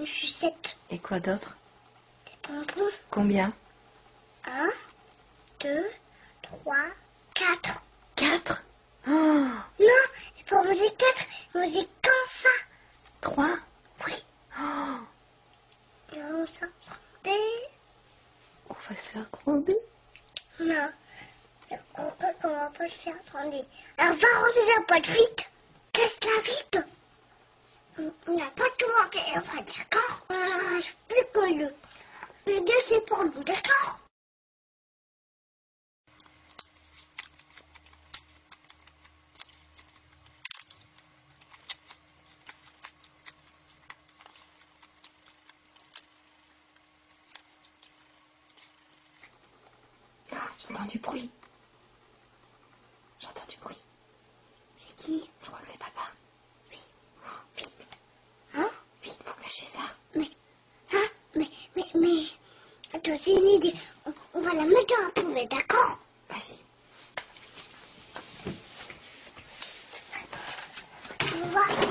des sucettes. Et quoi d'autre? Des bonbons. Combien? 1, 2, 3, 4. 4? Oh, Non, j'ai pas mangé 4, j'ai mangé qu'un ça. 3? Oui. Oh, Et on s'en prendait. on va se faire gronder. Non. On va pas le faire, attendez. Alors va ranger la boîte vite. Casse-la vite. On n'a pas tout mangé, on va d'accord? On n'arrive plus que le 2 c'est pour nous, d'accord? Ah, j'entends du bruit. J'entends du bruit. C'est qui? Je crois que c'est papa. Oui. Oh, vite, Hein? vite, faut cacher ça. Mais, attends, j'ai une idée. On va la mettre dans la poubelle, d'accord? Vas-y. On va